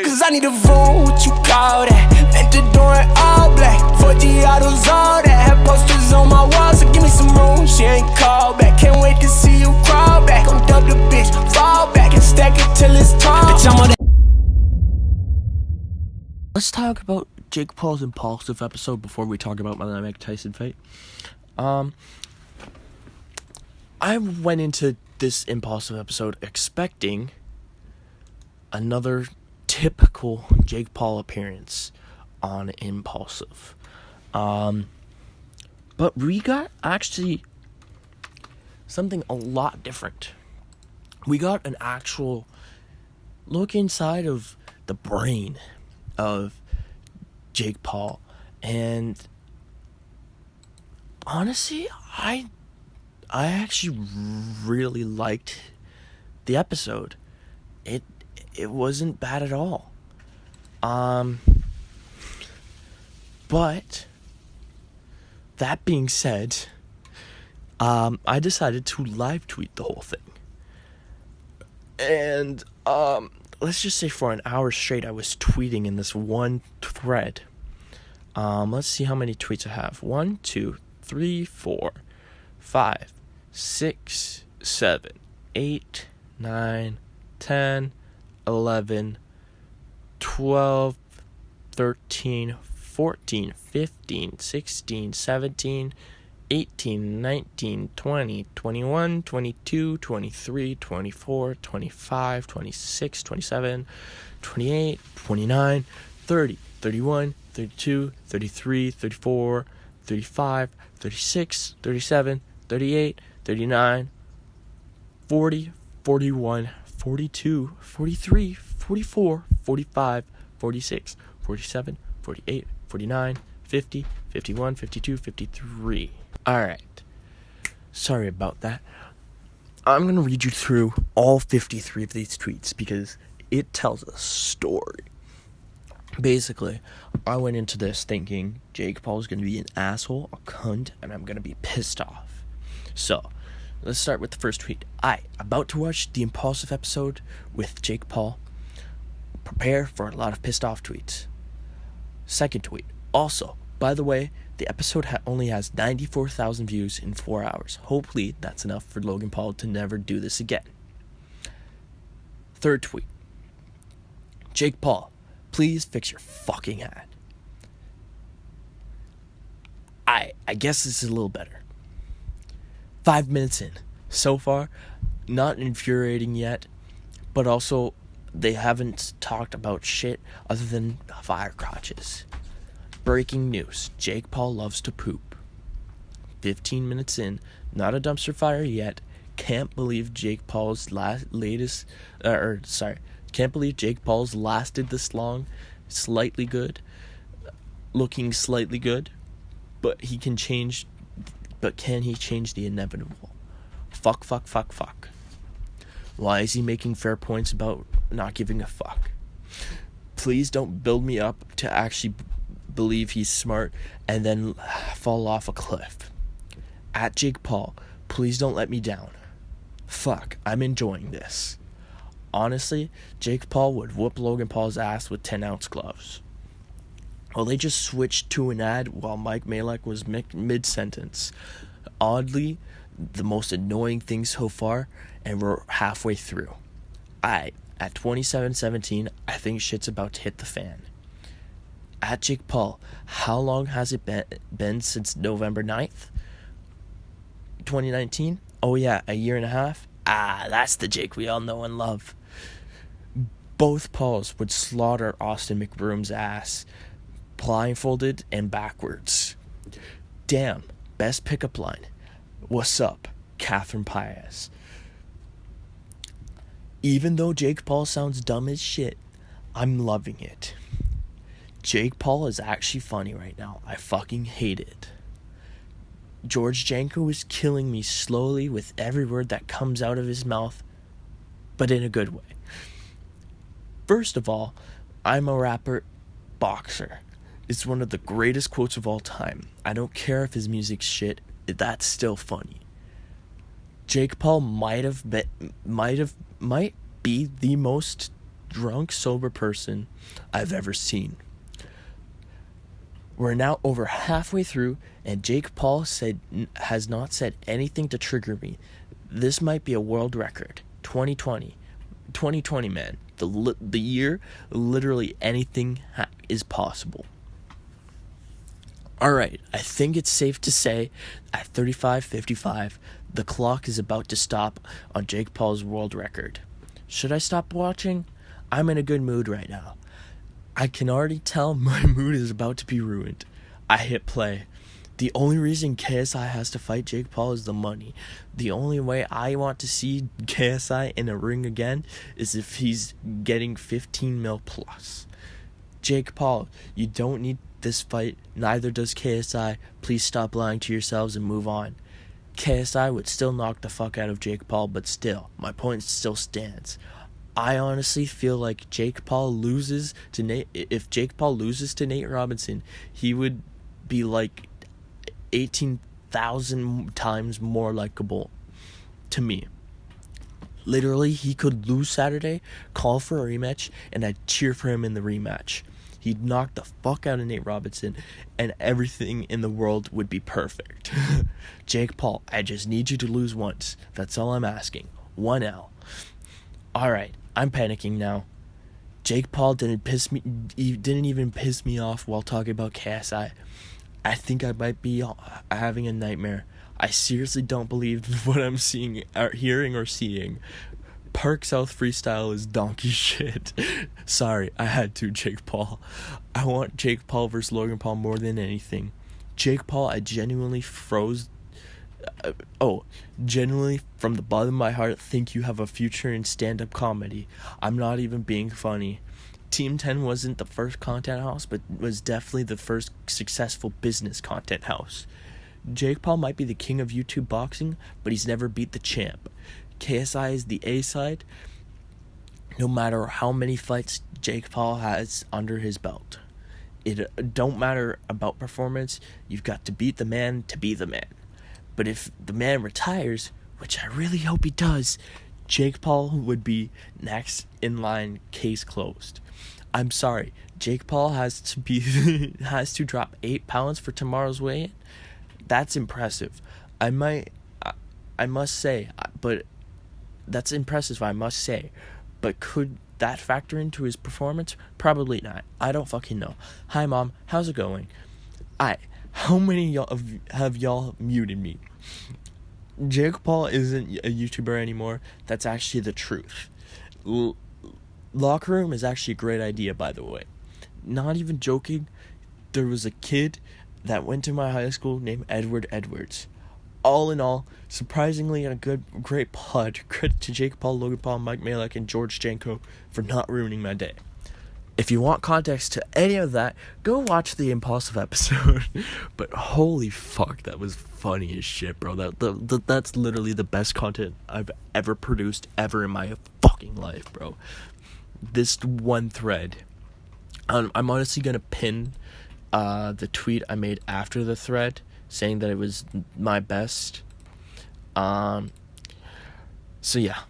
Cause I need a phone, what you call that? Ventador in all black, 4G autos, all that. Have posters on my wall, so give me some room. She ain't called back, can't wait to see you crawl back. Gon' dump the bitch, fall back and stack it till it's tall. Bitch, I'm on that. Let's talk about Jake Paul's Impaulsive episode before we talk about my Mike Tyson fight. I went into this Impaulsive episode expecting another typical Jake Paul appearance on Impaulsive. But we got actually something a lot different. We got an actual look inside of the brain of Jake Paul, and honestly, I actually really liked the episode. It wasn't bad at all. But that being said, I decided to live tweet the whole thing. And let's just say for an hour straight I was tweeting in this one thread. Let's see how many tweets I have. 1, 2, 3, 4, 5, 6, 7, 8, 9, 10, 11, 12, 13, 14, 15, 16, 17, 18, 19, 20, 21, 22, 23, 24, 25, 26, 27, 28, 29, 30, 31, 32, 33, 34, 35, 36, 37, 38, 39, 40, 41, 42, 43, 44, 45, 46, 47, 48, 49, 50, 51, 52, 53. Alright. Sorry about that. I'm going to read you through all 53 of these tweets because it tells a story. Basically, I went into this thinking Jake Paul is going to be an asshole, a cunt, and I'm going to be pissed off. So, let's start with the first tweet. About to watch the Impaulsive episode with Jake Paul. Prepare for a lot of pissed off tweets. Second tweet. Also, by the way, the episode only has 94,000 views in 4 hours. Hopefully, that's enough for Logan Paul to never do this again. Third tweet. Jake Paul, please fix your fucking ad. I guess this is a little better. 5 minutes in. So far, not infuriating yet, but also they haven't talked about shit other than fire crotches. Breaking news. Jake Paul loves to poop. 15 minutes in. Not a dumpster fire yet. Can't believe Jake Paul's can't believe Jake Paul's lasted this long. Slightly good. Looking slightly good. But can he change the inevitable? Fuck. Why is he making fair points about not giving a fuck? Please don't build me up to actually believe he's smart and then fall off a cliff. At Jake Paul, please don't let me down. Fuck, I'm enjoying this. Honestly, Jake Paul would whoop Logan Paul's ass with 10-ounce gloves. Well, they just switched to an ad while Mike Malek was mid-sentence. Oddly, the most annoying thing so far, and we're halfway through. At 27:17, I think shit's about to hit the fan. At Jake Paul, how long has it been since November 9th, 2019? Oh yeah, a year and a half? That's the Jake we all know and love. Both Pauls would slaughter Austin McBroom's ass, blindfolded and backwards. Damn, best pickup line. What's up, Catherine Paez? Even though Jake Paul sounds dumb as shit, I'm loving it. Jake Paul is actually funny right now. I fucking hate it. George Janko is killing me slowly with every word that comes out of his mouth, but in a good way. First of all, I'm a rapper, boxer. It's one of the greatest quotes of all time. I don't care if his music's shit, that's still funny. Jake Paul might be the most drunk sober person I've ever seen. We're now over halfway through, and Jake Paul has not said anything to trigger me. This might be a world record. 2020, man. The year, literally anything is possible. Alright, I think it's safe to say at 35:55, the clock is about to stop on Jake Paul's world record. Should I stop watching? I'm in a good mood right now. I can already tell my mood is about to be ruined. I hit play. The only reason KSI has to fight Jake Paul is the money. The only way I want to see KSI in a ring again is if he's getting 15 mil plus. Jake Paul, you don't need this fight. Neither does KSI. Please stop lying to yourselves and move on. KSI would still knock the fuck out of Jake Paul, but still, my point still stands. I honestly feel like if Jake Paul loses to Nate Robinson, he would be like 18,000 times more likable to me. Literally, he could lose Saturday, call for a rematch, and I'd cheer for him in the rematch. He'd knock the fuck out of Nate Robinson, and everything in the world would be perfect. Jake Paul, I just need you to lose once. That's all I'm asking. 1L. Alright, I'm panicking now. Jake Paul didn't even piss me off while talking about KSI. I think I might be having a nightmare. I seriously don't believe what I'm seeing, or hearing, or seeing. Park South freestyle is donkey shit. Sorry, I had to, Jake Paul. I want Jake Paul versus Logan Paul more than anything. Jake Paul, I genuinely genuinely from the bottom of my heart think you have a future in stand-up comedy. I'm not even being funny. Team 10 wasn't the first content house, but was definitely the first successful business content house. Jake Paul might be the king of YouTube boxing, but he's never beat the champ. KSI is the A side, no matter how many fights Jake Paul has under his belt. It don't matter about performance, you've got to beat the man to be the man. But if the man retires, which I really hope he does, Jake Paul would be next in line, case closed. I'm sorry, Jake Paul has to drop 8 pounds for tomorrow's weigh-in. That's impressive. I must say, but that's impressive, I must say. But could that factor into his performance? Probably not. I don't fucking know. Hi, Mom. How's it going? How many y'all have y'all muted me? Jake Paul isn't a YouTuber anymore. That's actually the truth. Locker room is actually a great idea, by the way. Not even joking. There was a kid that went to my high school named Edward Edwards. All in all, surprisingly a great pod. Credit to Jake Paul, Logan Paul, Mike Malek, and George Janko for not ruining my day. If you want context to any of that, go watch the Impaulsive episode. But holy fuck, that was funny as shit, bro. That's literally the best content I've ever produced ever in my fucking life, bro. This one thread. I'm honestly gonna pin the tweet I made after the thread, saying that it was my best. So yeah.